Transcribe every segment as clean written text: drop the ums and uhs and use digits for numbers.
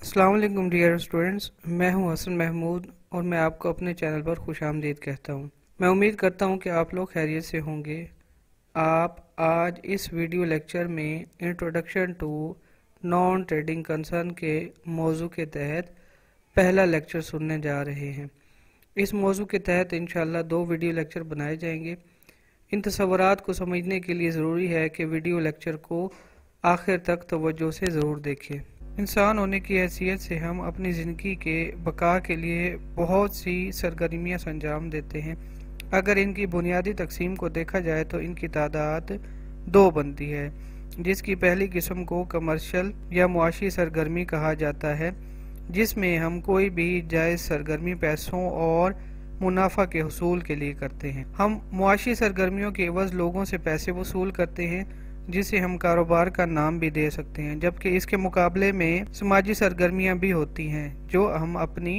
السلام علیکم dear students, میں ہوں حسن محمود اور میں آپ کو اپنے چینل پر خوش آمدید کہتا ہوں۔ میں امید کرتا ہوں کہ آپ لوگ خیریت سے ہوں گے۔ آپ آج اس ویڈیو لیکچر میں introduction to non trading concern کے موضوع کے تحت پہلا لیکچر سننے جا رہے ہیں۔ اس موضوع کے تحت انشاءاللہ 2 ویڈیو لیکچر بنائے جائیں گے۔ ان تصورات کو سمجھنے کے لیے ضروری ہے کہ ویڈیو لیکچر کو آخر تک توجہ سے ضرور دیکھیں۔ انسان ہونے کی حیثیت سے ہم اپنی زندگی کے بقا کے لیے بہت سی سرگرمیاں انجام دیتے ہیں۔ اگر ان کی بنیادی تقسیم کو دیکھا جائے تو ان کی تعداد 2 بنتی ہے، جس کی پہلی قسم کو کمرشل یا معاشی سرگرمی کہا جاتا ہے، جس میں ہم کوئی بھی جائز سرگرمی پیسوں اور منافع کے حصول کے لیے کرتے ہیں۔ ہم معاشی سرگرمیوں کے عوض لوگوں سے پیسے وصول کرتے ہیں، جسے ہم کاروبار کا نام بھی دے سکتے ہیں، جبکہ اس کے مقابلے میں سماجی سرگرمیاں بھی ہوتی ہیں جو ہم اپنی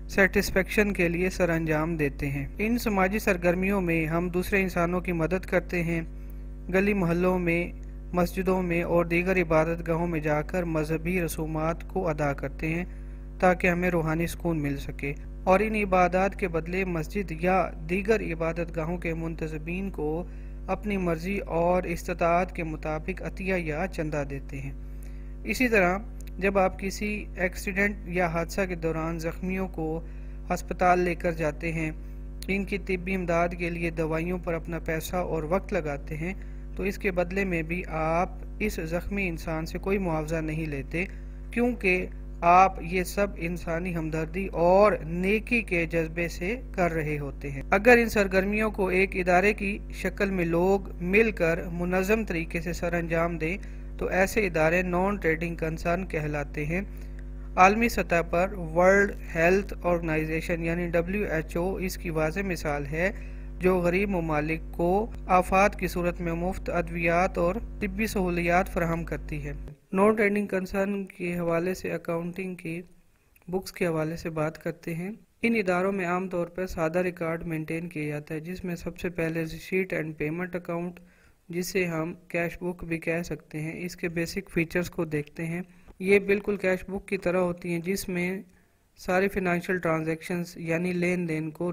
سیٹسفیکشن کے لیے سر انجام دیتے ہیں۔ ان سماجی سرگرمیوں میں ہم دوسرے انسانوں کی مدد کرتے ہیں، گلی محلوں میں، مسجدوں میں اور دیگر عبادت گاہوں میں جا کر مذہبی رسومات کو ادا کرتے ہیں تاکہ ہمیں روحانی سکون مل سکے، اور ان عبادات کے بدلے مسجد یا دیگر عبادت گاہوں کے منتظمین کو اپنی مرضی اور استطاعت کے مطابق عطیہ یا چندہ دیتے ہیں۔ اسی طرح جب آپ کسی ایکسیڈنٹ یا حادثہ کے دوران زخمیوں کو ہسپتال لے کر جاتے ہیں، ان کی طبی امداد کے لیے دوائیوں پر اپنا پیسہ اور وقت لگاتے ہیں، تو اس کے بدلے میں بھی آپ اس زخمی انسان سے کوئی معاوضہ نہیں لیتے، کیونکہ آپ یہ سب انسانی ہمدردی اور نیکی کے جذبے سے کر رہے ہوتے ہیں۔ اگر ان سرگرمیوں کو ایک ادارے کی شکل میں لوگ مل کر منظم طریقے سے سر انجام دیں تو ایسے ادارے نان ٹریڈنگ کنسرن کہلاتے ہیں۔ عالمی سطح پر ورلڈ ہیلتھ آرگنائزیشن یعنی WHO اس کی واضح مثال ہے، جو غریب ممالک کو آفات کی صورت میں مفت ادویات اور طبی سہولیات فراہم کرتی ہے۔ نان ٹریڈنگ کنسرن کے حوالے سے اکاؤنٹنگ کی بکس کے حوالے سے بات کرتے ہیں۔ ان اداروں میں عام طور پر سادہ ریکارڈ مینٹین کیا جاتا ہے، جس میں سب سے پہلے ریسیٹ اینڈ پیمنٹ اکاؤنٹ، جسے ہم کیش بک بھی کہہ سکتے ہیں، اس کے بیسک فیچرز کو دیکھتے ہیں۔ یہ بالکل کیش بک کی طرح ہوتی ہیں، جس میں سارے فائنینشیل ٹرانزیکشنز یعنی لین دین کو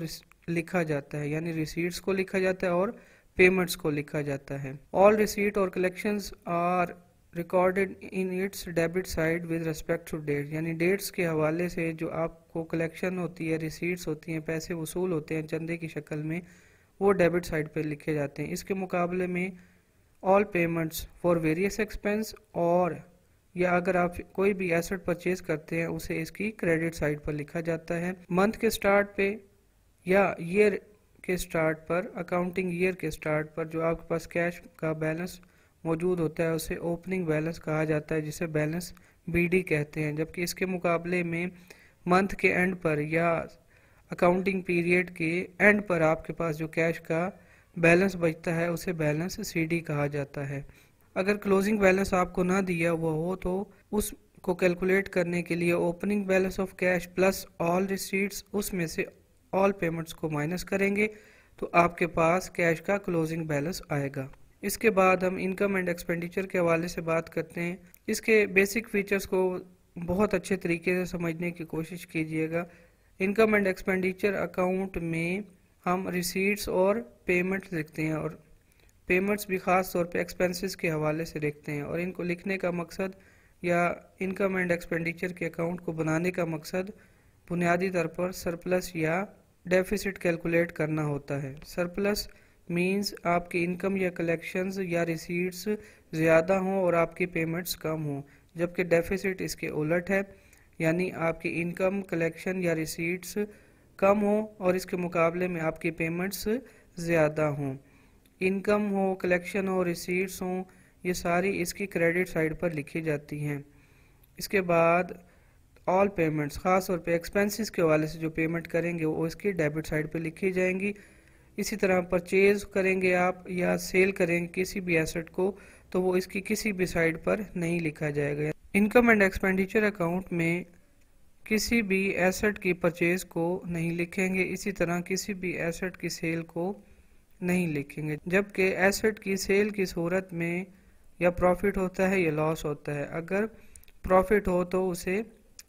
لکھا جاتا ہے، یعنی ریسیٹس کو لکھا جاتا ہے اور پیمنٹس کو لکھا جاتا ہے۔ آل ریسیٹ اور collections are recorded in its debit side with respect to date, یعنی ڈیٹس کے حوالے سے جو آپ کو کلیکشن ہوتی ہے، ریسیٹس ہوتی ہیں، پیسے وصول ہوتے ہیں چندے کی شکل میں، وہ ڈیبٹ سائڈ پہ لکھے جاتے ہیں۔ اس کے مقابلے میں آل پیمنٹس فار ویریس ایکسپینس، اور یا اگر آپ کوئی بھی ایسٹ پرچیز کرتے ہیں اسے اس کی کریڈٹ سائڈ پر لکھا جاتا ہے۔ منتھ کے سٹارٹ پہ یا ایئر کے سٹارٹ پر، اکاؤنٹنگ ایئر کے سٹارٹ پر جو آپ کے پاس کیش کا بیلنس موجود ہوتا ہے اسے اوپننگ بیلنس کہا جاتا ہے، جسے بیلنس BD کہتے ہیں، جبکہ اس کے مقابلے میں منتھ کے اینڈ پر یا اکاؤنٹنگ پیریڈ کے اینڈ پر آپ کے پاس جو کیش کا بیلنس بچتا ہے اسے بیلنس CD کہا جاتا ہے۔ اگر کلوزنگ بیلنس آپ کو نہ دیا ہوا ہو تو اس کو کیلکولیٹ کرنے کے لیے opening balance of cash plus all receipts, اس میں سے آل پیمنٹس کو مائنس کریں گے تو آپ کے پاس کیش کا کلوزنگ بیلنس آئے گا۔ اس کے بعد ہم انکم اینڈ ایکسپینڈیچر کے حوالے سے بات کرتے ہیں۔ اس کے بیسک فیچرز کو بہت اچھے طریقے سے سمجھنے کی کوشش کیجیے گا۔ انکم اینڈ ایکسپینڈیچر اکاؤنٹ میں ہم ریسیٹس اور پیمنٹ لکھتے ہیں، اور پیمنٹس بھی خاص طور پہ ایکسپینسز کے حوالے سے لکھتے ہیں، اور ان کو لکھنے کا مقصد یا انکم اینڈ ایکسپینڈیچر کے اکاؤنٹ کو بنانے کا مقصد بنیادی طور پر سرپلس یا ڈیفیسٹ کیلکولیٹ کرنا ہوتا ہے۔ سرپلس مینز آپ کی انکم یا کلیکشنز یا ریسیٹس زیادہ ہوں اور آپ کی پیمنٹس کم ہوں، جبکہ ڈیفیسٹ اس کے الٹ ہے، یعنی آپ کی انکم، کلیکشن یا ریسیٹس کم ہوں اور اس کے مقابلے میں آپ کی پیمنٹس زیادہ ہوں۔ انکم ہو، کلیکشن ہو، ریسیٹس ہوں، یہ ساری اس کی کریڈٹ سائڈ پر لکھی جاتی ہیں۔ اس کے بعد آل پیمنٹس، خاص طور پہ ایکسپینسز کے حوالے سے جو پیمنٹ کریں گے وہ اس کی ڈیبٹ سائڈ پہ لکھی جائیں گی۔ اسی طرح پرچیز کریں گے آپ یا سیل کریں گے کسی بھی ایسٹ کو تو وہ اس کی کسی بھی سائڈ پر نہیں لکھا جائے گا۔ انکم اینڈ ایکسپینڈیچر اکاؤنٹ میں کسی بھی ایسٹ کی پرچیز کو نہیں لکھیں گے، اسی طرح کسی بھی ایسٹ کی سیل کو نہیں لکھیں گے، جبکہ ایسٹ کی سیل کی صورت میں یا پروفٹ ہوتا ہے یا لاس ہوتا ہے۔ اگر پروفٹ ہو تو اسے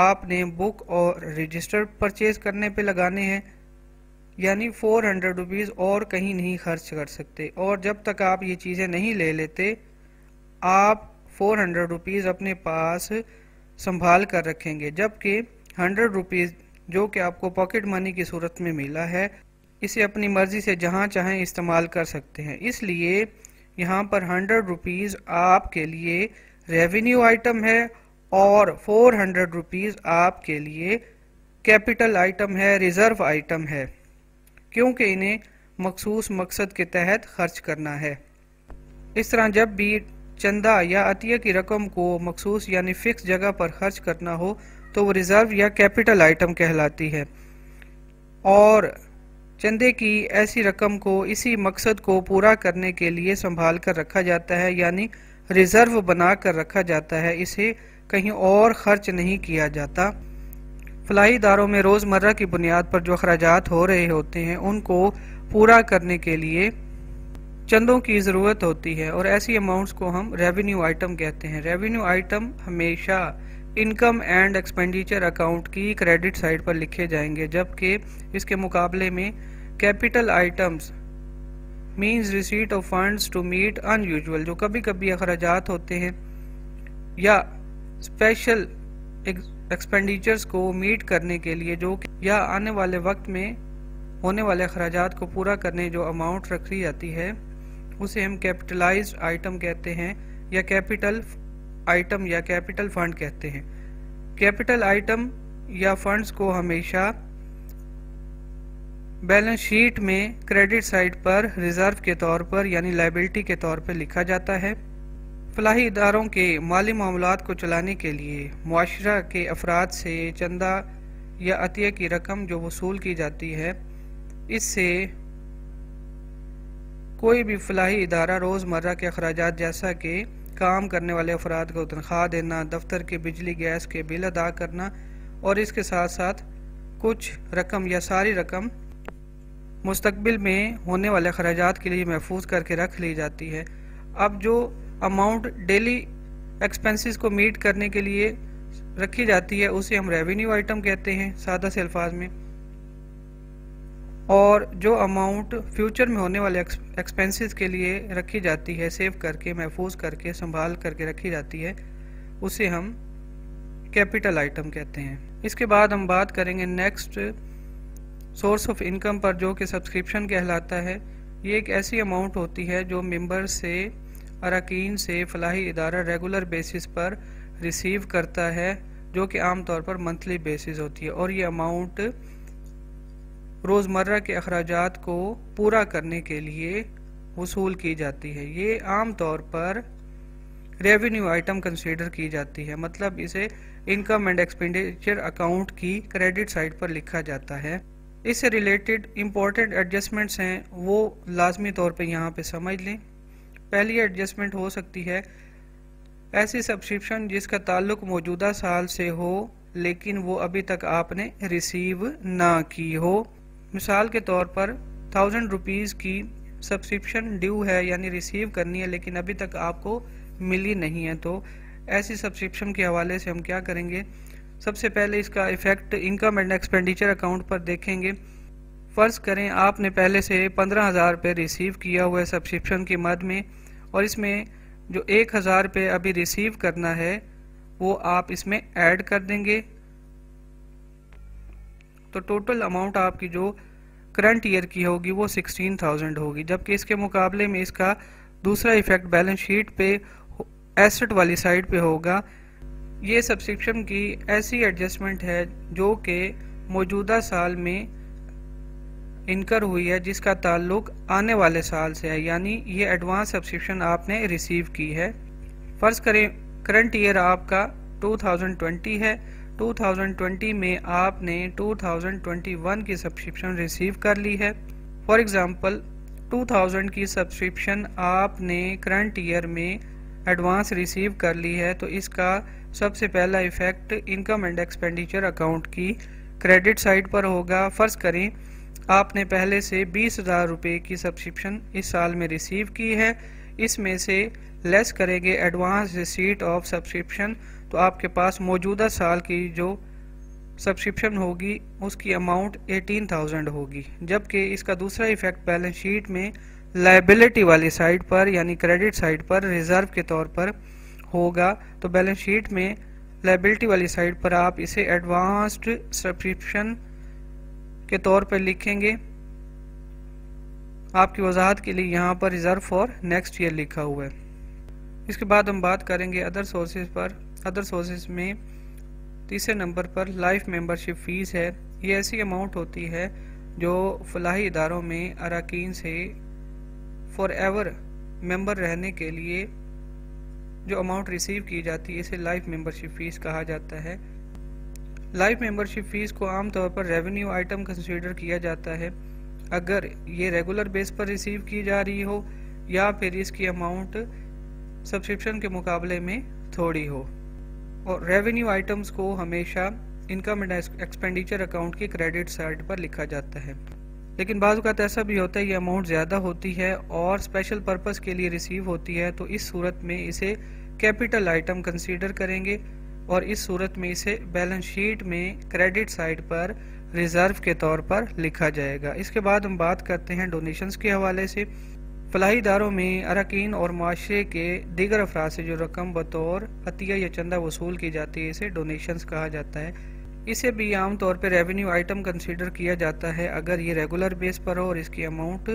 آپ نے بک اور رجسٹر پرچیز کرنے پہ لگانے ہیں، یعنی 400 روپیز اور کہیں نہیں خرچ کر سکتے، اور جب تک آپ یہ چیزیں نہیں لے لیتے آپ 400 روپیز اپنے پاس سنبھال کر رکھیں گے، جبکہ 100 روپیز جو کہ آپ کو پاکٹ منی کی صورت میں ملا ہے اسے اپنی مرضی سے جہاں چاہیں استعمال کر سکتے ہیں۔ اس لیے یہاں پر 100 روپیز آپ کے لیے ریونیو آئٹم ہے اور 400 روپیز آپ کے لیے کیپٹل آئٹم ہے، ریزرو آئٹم ہے، کیونکہ انہیں مخصوص مقصد کے تحت خرچ کرنا ہے۔ اس طرح جب بھی چندہ یا عطیہ کی رقم کو مخصوص یعنی فکس جگہ پر خرچ کرنا ہو تو وہ ریزرو یا کیپٹل آئٹم کہلاتی ہے، اور چندے کی ایسی رقم کو اسی مقصد کو پورا کرنے کے لیے سنبھال کر رکھا جاتا ہے، یعنی ریزرو بنا کر رکھا جاتا ہے، اسے کہیں اور خرچ نہیں کیا جاتا۔ فلاحی اداروں میں روزمرہ کی بنیاد پر جو اخراجات ہو رہے ہوتے ہیں ان کو پورا کرنے کے لیے چندوں کی ضرورت ہوتی ہے، اور ایسی اماؤنٹس کو ہم ریونیو آئٹم کہتے ہیں۔ ریونیو آئٹم ہمیشہ انکم اینڈ ایکسپینڈیچر اکاؤنٹ کی کریڈٹ سائڈ پر لکھے جائیں گے، جبکہ اس کے مقابلے میں capital items means receipt of funds to meet unusual, جو کبھی کبھی اخراجات ہوتے ہیں یا اسپیشل ایکسپینڈیچرز کو میٹ کرنے کے لیے، جو یا آنے والے وقت میں ہونے والے اخراجات کو پورا کرنے جو اماؤنٹ رکھی جاتی ہے اسے ہم کیپٹلائزڈ آئٹم کہتے ہیں، یا کیپٹل آئٹم یا کیپٹل فنڈ کہتے ہیں۔ کیپٹل آئٹم یا فنڈز کو ہمیشہ بیلنس شیٹ میں کریڈٹ سائڈ پر ریزرو کے طور پر یعنی لائبلٹی کے طور پر لکھا جاتا ہے۔ فلاحی اداروں کے مالی معاملات کو چلانے کے لیے معاشرہ کے افراد سے چندہ یا عطیہ کی رقم جو وصول کی جاتی ہے، اس سے کوئی بھی فلاحی ادارہ روزمرہ کے اخراجات جیسا کہ کام کرنے والے افراد کو تنخواہ دینا، دفتر کے بجلی گیس کے بل ادا کرنا، اور اس کے ساتھ ساتھ کچھ رقم یا ساری رقم مستقبل میں ہونے والے اخراجات کے لیے محفوظ کر کے رکھ لی جاتی ہے۔ اب جو اماؤنٹ ڈیلی ایکسپنسز کو میٹ کرنے کے لیے رکھی جاتی ہے اسے ہم ریونیو آئٹم کہتے ہیں سادہ سے الفاظ میں، اور جو اماؤنٹ فیوچر میں ہونے والے ایکسپنسز کے لیے رکھی جاتی ہے، سیو کر کے محفوظ کر کے سنبھال کر کے رکھی جاتی ہے، اسے ہم کیپٹل آئٹم کہتے ہیں۔ اس کے بعد ہم بات کریں گے next source of income per, جو کہ سبسکرپشن کہلاتا ہے۔ یہ ایک ایسی اماؤنٹ ہوتی ہے جو ممبر سے اراکین سے فلاحی ادارہ ریگولر بیسس پر ریسیو کرتا ہے، جو کہ عام طور پر منتھلی بیسس ہوتی ہے، اور یہ اماؤنٹ روزمرہ کے اخراجات کو پورا کرنے کے لیے وصول کی جاتی ہے۔ یہ عام طور پر ریونیو آئٹم کنسیڈر کی جاتی ہے، مطلب اسے انکم اینڈ ایکسپینڈیچر اکاؤنٹ کی کریڈٹ سائڈ پر لکھا جاتا ہے۔ اس سے ریلیٹڈ امپورٹنٹ ایڈجسٹمنٹس ہیں، وہ لازمی طور پہ یہاں پہ سمجھ لیں۔ پہلی ایڈجسٹمنٹ ہو سکتی ہے ایسی سبسکرپشن جس کا تعلق موجودہ سال سے ہو لیکن وہ ابھی تک آپ نے ریسیو نہ کی ہو۔ مثال کے طور پر 1000 روپیز کی سبسکرپشن ڈیو ہے، یعنی ریسیو کرنی ہے لیکن ابھی تک آپ کو ملی نہیں ہے، تو ایسی سبسکرپشن کے حوالے سے ہم کیا کریں گے؟ سب سے پہلے اس کا effect income and expenditure account پر دیکھیں گے۔ فرض کریں آپ نے پہلے سے 15,000 روپے ریسیو کیا ہوا ہے سبسکرپشن کی مد میں، اور اس میں جو 1,000 روپے ابھی ریسیو کرنا ہے وہ آپ اس میں ایڈ کر دیں گے، تو ٹوٹل اماؤنٹ آپ کی جو کرنٹ ایئر کی ہوگی وہ 16,000 ہوگی، جبکہ اس کے مقابلے میں اس کا دوسرا ایفیکٹ بیلنس شیٹ پہ ایسٹ والی سائڈ پہ ہوگا۔ یہ سبسکرپشن کی ایسی ایڈجسٹمنٹ ہے جو کہ موجودہ سال میں انکر ہوئی ہے، جس کا تعلق آنے والے سال سے ہے، یعنی یہ ایڈوانس سبسکرپشن آپ نے ریسیو کی ہے۔ فرض کریں کرنٹ ایئر آپ کا 2020 ہے، 2020 میں آپ نے 2021 کی سبسکرپشن ریسیو کر لی ہے۔ فار ایگزامپل 2000 کی سبسکرپشن آپ نے کرنٹ ایئر میں ایڈوانس ریسیو کر لی ہے، تو اس کا سب سے پہلا effect income and expenditure account کی کریڈٹ سائڈ پر ہوگا۔ فرض کریں آپ نے پہلے سے 20,000 روپے کی سبسکرپشن اس سال میں ریسیو کی ہے، اس میں سے لیس کریں گے ایڈوانس ریسیٹ آف سبسکرپشن، تو تو آپ کے پاس موجودہ سال کی جو سبسکرپشن ہوگی اس کی اماؤنٹ 18,000 ہوگی، جبکہ اس کا دوسرا ایفیکٹ بیلنس شیٹ میں لائبلٹی والی سائڈ پر یعنی کریڈٹ سائڈ پر ریزرو کے طور پر ہوگا۔ تو بیلنس شیٹ میں لائبلٹی والی سائڈ پر آپ اسے ایڈوانسڈ سبسکرپشن کے طور پر لکھیں گے۔ آپ کی وضاحت کے لیے یہاں پر ریزرو فار نیکسٹ ایئر لکھا ہوا ہے۔ اس کے بعد ہم بات کریں گے ادر سورسز پر۔ ادر سورسز میں تیسرے نمبر پر لائف ممبرشپ فیس ہے۔ یہ ایسی اماؤنٹ ہوتی ہے جو فلاحی اداروں میں اراکین سے فار ایور ممبر رہنے کے لیے جو اماؤنٹ ریسیو کی جاتی ہے اسے لائف ممبرشپ فیس کہا جاتا ہے۔ لائف ممبرشپ فیس کو عام طور پر ریونیو آئٹم کنسیڈر کیا جاتا ہے اگر یہ ریگولر بیس پر ریسیو کی جا رہی ہو یا پھر اس کی اماؤنٹ سبسکرپشن کے مقابلے میں تھوڑی ہو، اور ریونیو آئٹمز کو ہمیشہ انکم اینڈ ایکسپینڈیچر اکاؤنٹ کی کریڈٹ سائڈ پر لکھا جاتا ہے۔ لیکن بعض اوقات ایسا بھی ہوتا ہے یہ اماؤنٹ زیادہ ہوتی ہے اور اسپیشل پرپس کے لیے ریسیو ہوتی ہے، تو اس صورت میں اسے کیپٹل آئٹم کنسیڈر کریں گے اور اس صورت میں اسے بیلنس شیٹ میں کریڈٹ سائڈ پر ریزرو کے طور پر لکھا جائے گا۔ اس کے بعد ہم بات کرتے ہیں ڈونیشنز کے حوالے سے۔ فلاحی اداروں میں اراکین اور معاشرے کے دیگر افراد سے جو رقم بطور عطیہ یا چندہ وصول کی جاتی ہے اسے ڈونیشنز کہا جاتا ہے۔ اسے بھی عام طور پہ ریونیو آئٹم کنسیڈر کیا جاتا ہے اگر یہ ریگولر بیس پر ہو اور اس کی اماؤنٹ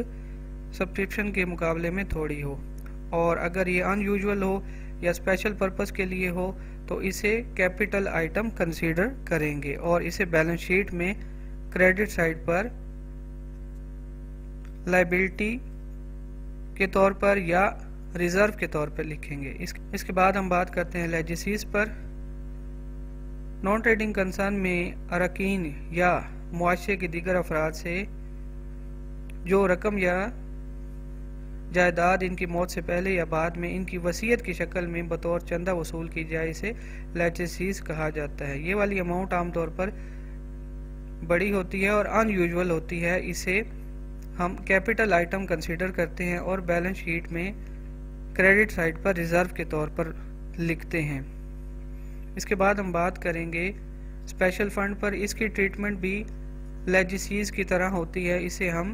سبسکرپشن کے مقابلے میں تھوڑی ہو، اور اگر یہ ان یوزول ہو یا اسپیشل پرپس کے لیے ہو تو اسے کیپٹل آئٹم کنسیڈر کریں گے اور اسے بیلنس شیٹ میں کریڈٹ سائڈ پر لائبلٹی کے طور پر یا ریزرو کے طور پر لکھیں گے۔ اس کے بعد ہم بات کرتے ہیں لیجیسیز پر۔ نان ٹریڈنگ کنسرن میں اراکین یا معاشرے کے دیگر افراد سے جو رقم یا جائیداد ان کی موت سے پہلے یا بعد میں ان کی وصیت کی شکل میں بطور چندہ وصول کی جائے اسے لیجیسیز کہا جاتا ہے۔ یہ والی اماؤنٹ عام طور پر بڑی ہوتی ہے اور ان یوزول ہوتی ہے، اسے ہم کیپٹل آئٹم کنسیڈر کرتے ہیں اور بیلنس شیٹ میں کریڈٹ سائڈ پر ریزرو کے طور پر لکھتے ہیں۔ اس کے بعد ہم بات کریں گے اسپیشل فنڈ پر۔ اس کی ٹریٹمنٹ بھی لیجیسیز کی طرح ہوتی ہے، اسے ہم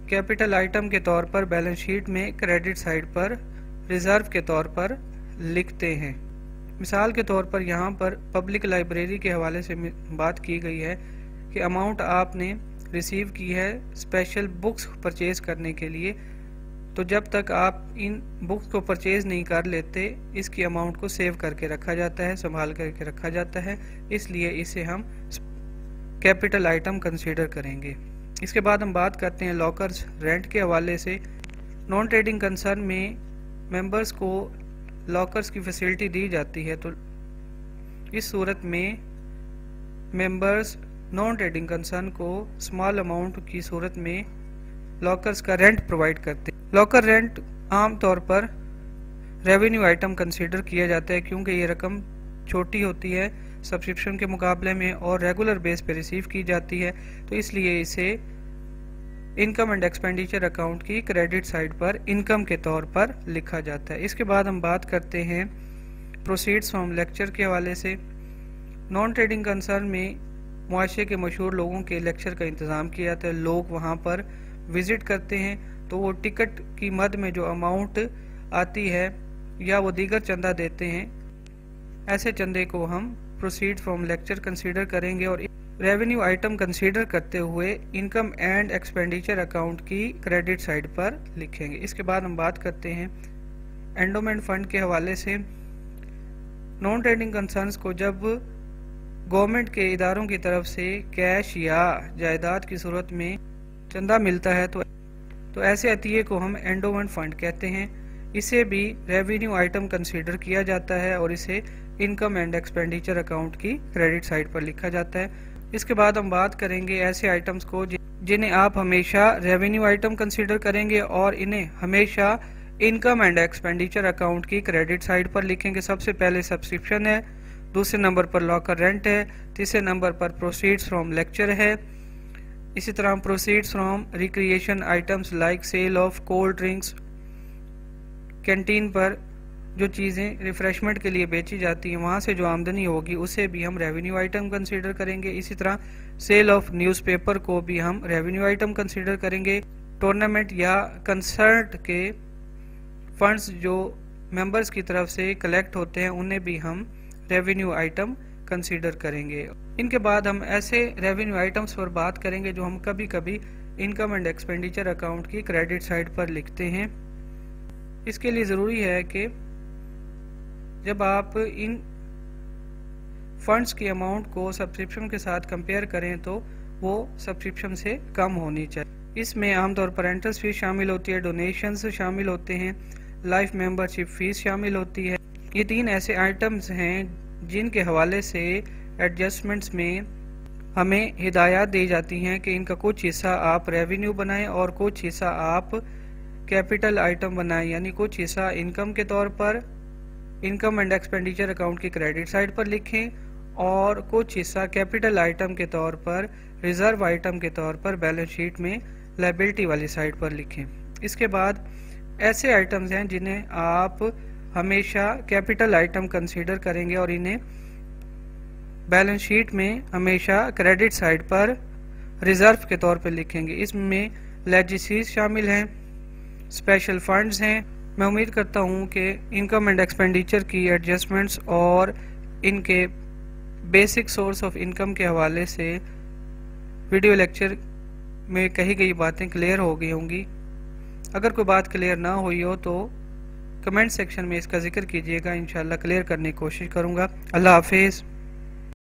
کیپٹل آئٹم کے طور پر بیلنس شیٹ میں کریڈٹ سائڈ پر ریزرو کے طور پر لکھتے ہیں۔ مثال کے طور پر یہاں پر پبلک لائبریری کے حوالے سے بات کی گئی ہے کہ اماؤنٹ آپ نے ریسیو کی ہے اسپیشل بکس پرچیز کرنے کے لیے، تو جب تک آپ ان بکس کو پرچیز نہیں کر لیتے اس کی اماؤنٹ کو سیو کر کے رکھا جاتا ہے، سنبھال کر کے رکھا جاتا ہے، اس لیے اسے ہم کیپٹل آئٹم کنسیڈر کریں گے۔ اس کے بعد ہم بات کرتے ہیں لاکرز رینٹ کے حوالے سے۔ نان ٹریڈنگ کنسرن میں ممبرز کو لاکرز کی فیسلٹی دی جاتی ہے، تو اس صورت میں ممبرز نان ٹریڈنگ کنسرن کو اسمال اماؤنٹ کی صورت میں لاکرز کا رینٹ پرووائڈ کرتے ہیں۔ لاکر رینٹ عام طور پر ریونیو آئٹم کنسیڈر کیا جاتا ہے کیونکہ یہ رقم چھوٹی ہوتی ہے سبسکرپشن کے مقابلے میں اور ریگولر بیس پہ ریسیو کی جاتی ہے، تو اس لیے اسے انکم اینڈ ایکسپینڈیچر اکاؤنٹ کی کریڈٹ سائڈ پر انکم کے طور پر لکھا جاتا ہے۔ اس کے بعد ہم بات کرتے ہیں پروسیڈز فرام لیکچر کے حوالے سے۔ نان ٹریڈنگ کنسرن میں معاشرے کے مشہور لوگوں کے لیکچر کا انتظام کیا جاتا ہے، لوگ وہاں پر وزٹ کرتے ہیں تو وہ ٹکٹ کی مد میں جو اماؤنٹ آتی ہے یا وہ دیگر چندہ دیتے ہیں، ایسے چندے کو ہم پروسیڈ فرام لیکچر کنسیڈر کریں گے اور ریونیو آئٹم کنسیڈر کرتے ہوئے انکم اینڈ ایکسپینڈیچر اکاؤنٹ کی کریڈٹ سائڈ پر لکھیں گے۔ اس کے بعد ہم بات کرتے ہیں اینڈومنٹ فنڈ کے حوالے سے۔ نان ٹریڈنگ کنسرنز کو جب گورنمنٹ کے اداروں کی طرف سے کیش یا جائیداد کی صورت میں چندہ ملتا ہے تو ایسے عطیے کو ہم اینڈومنٹ فنڈ کہتے ہیں۔ اسے بھی ریونیو آئٹم کنسیڈر کیا جاتا ہے اور اسے انکم اینڈ ایکسپینڈیچر اکاؤنٹ کی کریڈٹ سائڈ پر لکھا جاتا ہے۔ اس کے بعد ہم بات کریں گے ایسے آئٹمز کو جنہیں آپ ہمیشہ ریونیو آئٹم کنسیڈر کریں گے اور انہیں ہمیشہ انکم اینڈ ایکسپینڈیچر اکاؤنٹ کی کریڈٹ سائڈ پر لکھیں گے۔ سب سے پہلے سبسکرپشن ہے، دوسرے نمبر پر لاکر رینٹ ہے، تیسرے نمبر پر پروسیڈز فرام لیکچر ہے، اسی طرح proceeds from recreation items like sale of cold drinks, canteen پر جو چیزیں ریفریشمنٹ کے لیے بیچی جاتی ہیں وہاں سے جو آمدنی ہوگی اسے بھی ہم ریونیو آئٹم کنسیڈر کریں گے. اسی طرح سیل آف نیوز پیپر کو بھی ہم ریونیو آئٹم کنسیڈر کریں گے. ٹورنامنٹ یا کنسرٹ کے فنڈز جو ممبرز کی طرف سے کلیکٹ ہوتے ہیں انہیں بھی ہم ریونیو آئٹم کنسیڈر کریں گے. ان کے بعد ہم ایسے ریونیو آئٹمز پر بات کریں گے جو ہم کبھی کبھی انکم اینڈ ایکسپینڈیچر اکاؤنٹ کی کریڈٹ سائڈ پر لکھتے ہیں. اس کے لیے ضروری ہے کہ جب آپ ان فنڈز کی اماؤنٹ کو سبسکرپشن کے ساتھ کمپیئر کریں تو وہ سبسکرپشن سے کم ہونی چاہیے. اس میں عام طور پر انٹرسٹ فیس شامل ہوتی ہے، ڈونیشنز شامل ہوتے ہیں، لائف ممبرشپ فیس شامل ہوتی ہے. یہ 3 ایسے آئٹمز ہیں جن کے حوالے سے ایڈجسٹمنٹس میں ہمیں ہدایات دی جاتی ہیں کہ ان کا کچھ حصہ آپ ریونیو بنائیں اور کچھ حصہ آپ کیپٹل آئٹم بنائیں، یعنی کچھ حصہ انکم کے طور پر انکم اینڈ ایکسپینڈیچر اکاؤنٹ کی کریڈٹ سائڈ پر لکھیں اور کچھ حصہ کیپٹل آئٹم کے طور پر ریزرو آئٹم کے طور پر بیلنس شیٹ میں لائبلٹی والی سائڈ پر لکھیں. اس کے بعد ایسے آئٹمز ہیں جنہیں آپ ہمیشہ کیپٹل آئٹم کنسیڈر کریں گے اور انہیں بیلنس شیٹ میں ہمیشہ کریڈٹ سائڈ پر ریزرو کے طور پر لکھیں گے. اس میں لیجیسیز شامل ہیں، اسپیشل فنڈز ہیں. میں امید کرتا ہوں کہ انکم اینڈ ایکسپینڈیچر کی ایڈجسٹمنٹس اور ان کے بیسک سورس آف انکم کے حوالے سے ویڈیو لیکچر میں کہی گئی باتیں کلیئر ہو گئی ہوں گی. اگر کوئی بات کلیئر نہ ہوئی ہو تو کمنٹ سیکشن میں اس کا ذکر کیجیے گا، انشاءاللہ کلیئر کرنے کی کوشش کروں گا. اللہ حافظ.